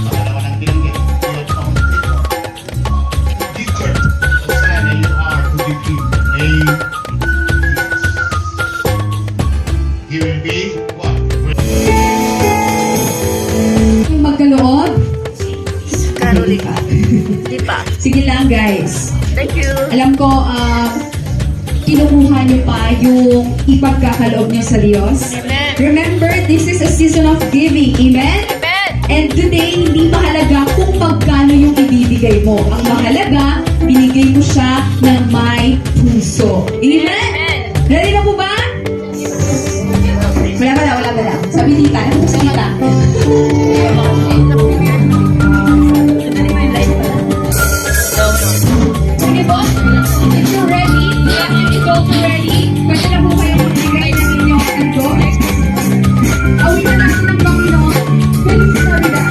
Pangalawa ng binanggit, yung pangalawa. Teacher of sana you are to be named. He will be what? Yung magkaloob? Caroline. Di pa. Sige lang guys. Thank you. Alam ko, kinukuha niyo pa yung ipagkakaloob niyo sa Diyos. Amen. Remember, this is a season of giving. Amen? Amen. And today, hindi mahalaga kung magkano yung ibibigay mo. Ang mahalaga, binigay mo siya ng may puso. Amen? Amen. Ready na po ba? Wala. Sabi tita, ano po sa mata? Sige po, if you're ready, if you go to ready, pwede na po kayo magbigay ng inyong ando. Awin na natin ng Panginoon. Pwede sabi na.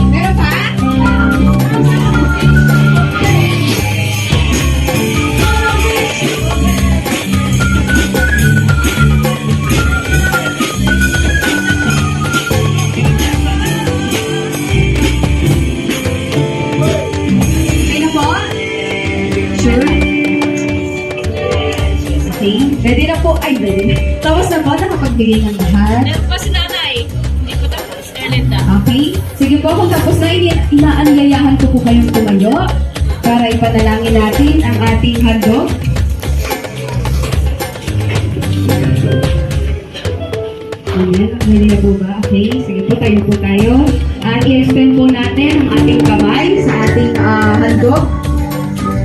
Meron pa? Okay na po? Sure? Okay. Ready na po? Ay, ready na. Tapos na po, nakapagbigay ng lahat. Meron pa si nanay. Hindi ko tapos. Erlinda. Okay? Sige po, kung tapos na, inaanyayahan ko po kayong tumayo para ipanalangin natin ang ating handog. Ayan, ready na po ba? Okay, sige po, tayo po tayo. I-extend po natin ang ating kamay sa ating handog.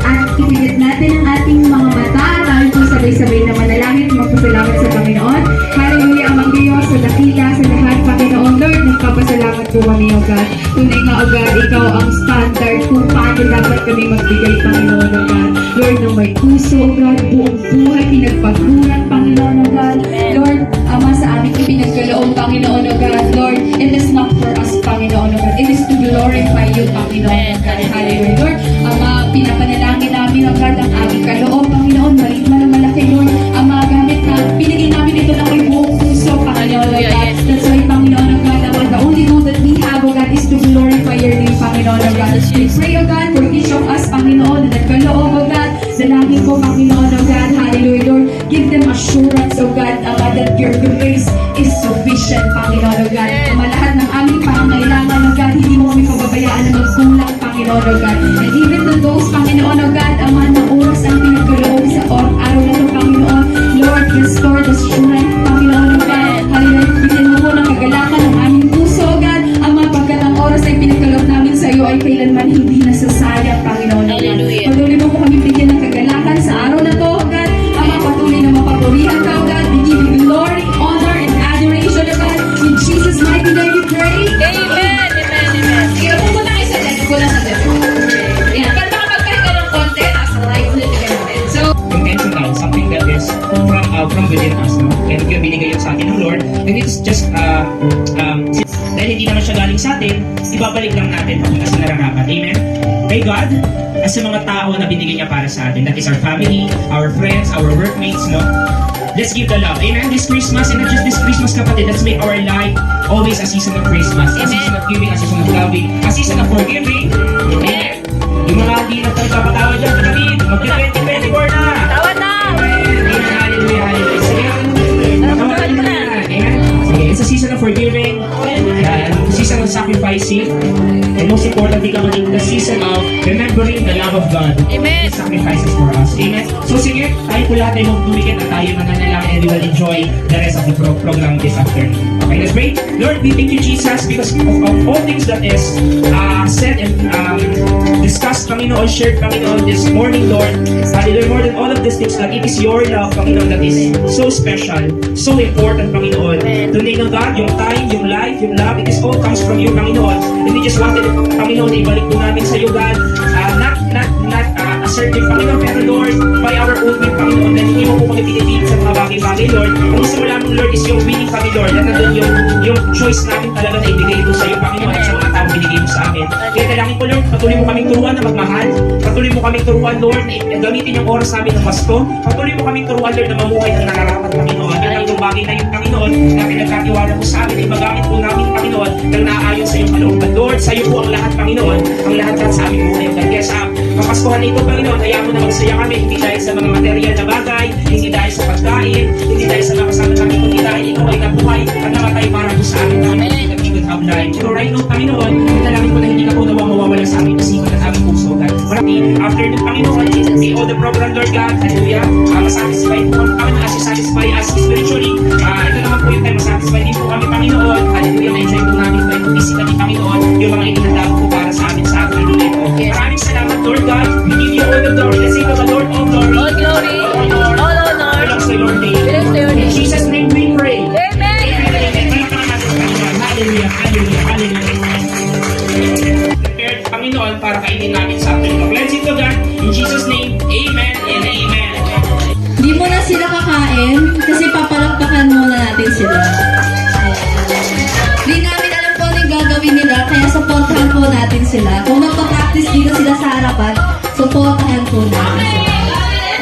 At ipigit natin ang ating mga mata. Tayo po sabay-sabay na manalangin. Magpasalamat sa Panginoon. Hallelujah, amang Diyos, sa dakila, sa lahat, Panginoon. Lord, nagpapasalamat po kami, O God. Tunay nga, O God, ikaw ang standard kung paano dapat kami magbigay, Panginoon, O God. Lord, na may puso, O God, buong buhay, pinagpaguran, Panginoon, O God. Lord, Ama, sa aming ipinagkaloob, Panginoon, O God. Lord, it is not for us, Panginoon, O God. It is to glorify you, Panginoon, O God. Hallelujah. Lord, Ama, pinapanalangin namin, O God, ang aming kaloob, Panginoon, maliit man ang malaki, Lord. Ama, gamit na, pinigil namin ito ng may buong puso, Panginoon, O God. That's why, Panginoon, O God, Ama, the only goal that we have, O God, is to glorify your name, Panginoon, O God. We pray, O God, for each of us, Panginoon, na nagkaloob, O God. Dalangin ko, Panginoon, O God. Hallelujah, Lord. Give them assurance, O God, Ama, that your grace is sufficient, Panginoon, O God. Ama, lahat ng aming pangangailangan, O God, hindi mo kami pababayaan na magkulang, Panginoon, O God. And even to those, Panginoon, O God, Ama, na oras ang pinagkaloob sa araw na ito, Panginoon. Lord, restore the strength, Panginoon, O God. Hallelujah. Bigyan mo po ng kagalakan ng aming puso, O God. Ama, pagkat ang oras ay pinagkaloob namin sa iyo ay kailanman hindi nasasayang, Panginoon, O God. Hallelujah. Patuloy mo po kami bigyan ng kagalakan sa araw na to, O God. Ama, patuloy na mapapurihan ka, O God. We give you glory, honor, and adoration, O God. In Jesus' mighty name we pray. Amen. Amen. Sige, pupunta kayo sa desk ko na sa desk. Ayan, para makapagpahinga ng konti, nasa right ulit ka natin. So, intentional, something that is from within us, no? And yung binigay yun sa atin ng Lord, and it's just, dahil hindi naman siya galing sa atin, ibabalik lang natin papunta sa nararapat. Amen? Kay God, as sa mga tao na binigay niya para sa atin, that is our family, our friends, our workmates, no? Let's give the love. Amen? This Christmas, and not just this Christmas, kapatid, let's make our life always a season of Christmas, a season of giving, a season of loving, a season of forgiving. Amen? Yung mga hindi na tayo kapatawa dyan, kapatid, mag-2024 na! Tawa na. Hallelujah, hallelujah. Sige, Tawa na. Amen? Sige, it's a season of forgiving, season season of sacrificing, and most importantly, kapatid, the season of remembering the love of God. Amen. His sacrifices for us. Amen. So sige, tayo po lahat ay magdumikit at tayo mananalangin and we will enjoy the rest of the program this afternoon. Okay, let's pray. Lord, we thank you, Jesus, because of all things that is said and discussed, Panginoon, shared, Panginoon, this morning, Lord. Hallelujah, more than all of these things, that it is your love, Panginoon, that is so special, so important, Panginoon. To name of God, yung time, yung life, yung love, it is all comes from you, Panginoon. And we just wanted, Panginoon, na ibalik po namin sa iyo, God. Not assertive, Panginoon, pero Lord, by our own will, Panginoon, na hindi mo po kami pinipilit sa mga bagay-bagay, Lord. Ang gusto mo lamang, Lord, is yung willing kami, Lord. At nandun yung choice namin talaga na ibigay ito sa iyo, Panginoon, at sa mga tao binigay mo sa amin. Kaya dalangin ko, Lord, patuloy mo kaming turuan na magmahal. Patuloy mo kaming turuan, Lord, na gamitin yung oras namin ng Pasko. Patuloy mo kaming turuan, Lord, na mamuhay ng nararapat, Panginoon. At ang bagay na yun, Panginoon, na pinagkatiwala mo sa amin, ay magamit po namin, Panginoon, ng naaayon sa iyong kalooban. Lord, sa iyo po ang lahat, Panginoon, ang lahat sa aming buhay. Kaya sa kapaskuhan na ito, Panginoon, hayaan mo na magsaya kami, hindi dahil sa mga material na bagay, hindi dahil sa pagkain, hindi dahil sa mga kasama namin, kundi dahil ikaw ay nabuhay at namatay para po sa amin, Panginoon, that we would have life. So right now, Panginoon, italangin ko na hindi ka po mawawala sa aming isipan at aming puso, God. Maraming after the Panginoon, may all the program, Lord God, hallelujah, masatisfy po kami na satisfy us spiritually. Ito naman po yung time, masatisfy din po kami, Panginoon, hallelujah, na-enjoy po namin tayo physically, Panginoon, yung mga itinanda po para sa amin sa afternoon ito. Maraming salamat, Lord God. We give you all the glory. Let's sing to the Lord, all glory. All glory, all honor, Belongs to your name. belongs to your In name. Jesus' name we pray. Amen. Palakpakan natin sa Panginoon. Hallelujah, hallelujah, hallelujah. Prepared, Panginoon, para kainin namin sa afternoon. Let's sing to God. In Jesus' name, amen and amen. Di mo na sila kakain kasi papalakpakan muna natin sila. Di namin alam po ano yung gagawin nila, kaya supportahan po natin sila. Kung magpa-practice dito sila sa harapan, supportahan po natin sila.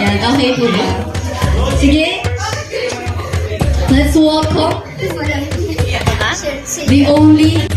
Yan, okay po ba? Sige. Let's welcome the only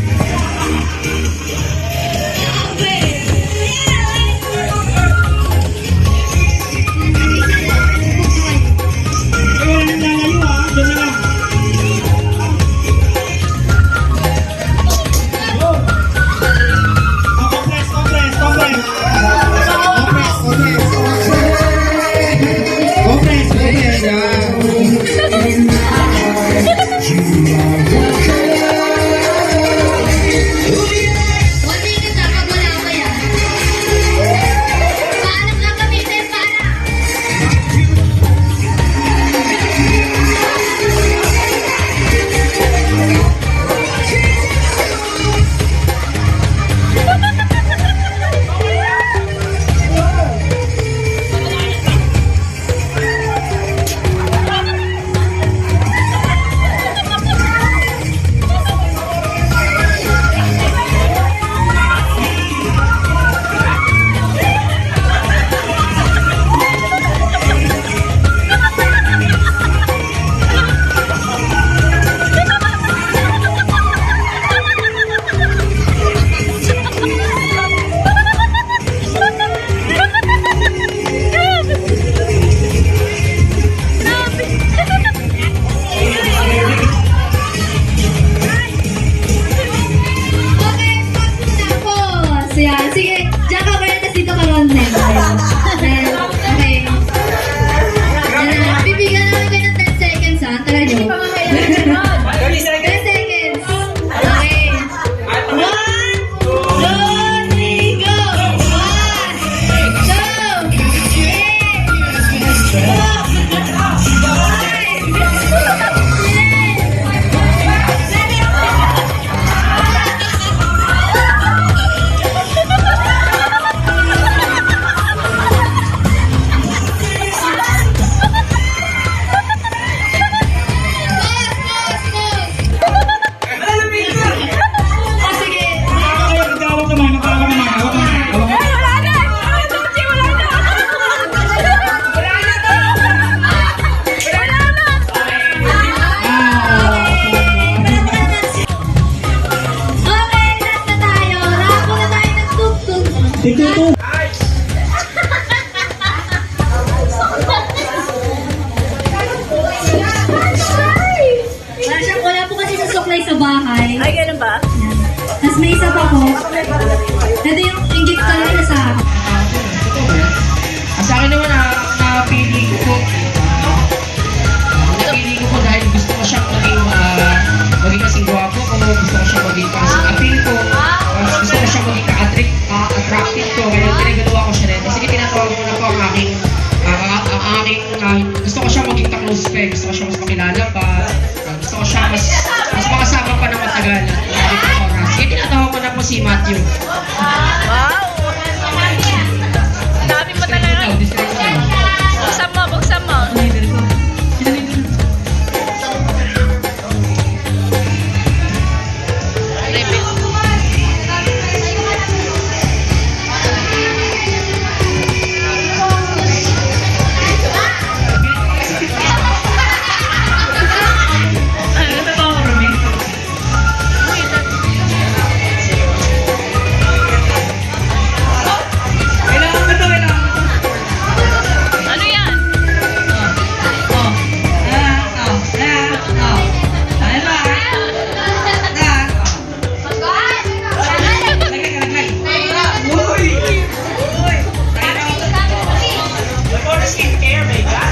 Tapos may isa pa po. Ito yung inggit ko na sa Sa akin naman, napili ko dahil gusto ko siyang maging kasing gwapo ko, gusto ko siyang maging kasing appeal ko, gusto ko siyang maging attractive ko, kaya pinagagawa ko siya rin. Sige, tinatawag mo na po ang aking, gusto ko siyang maging ka-close friend, gusto ko siyang mas makilala pa, gusto ko siyang mas makasama pa ng matagal. Sige, tinatawag mo na po si Matthew. Wow! Ang dami mo talaga. Buksan mo, buksan mo. Ano yan? Skincare, my God!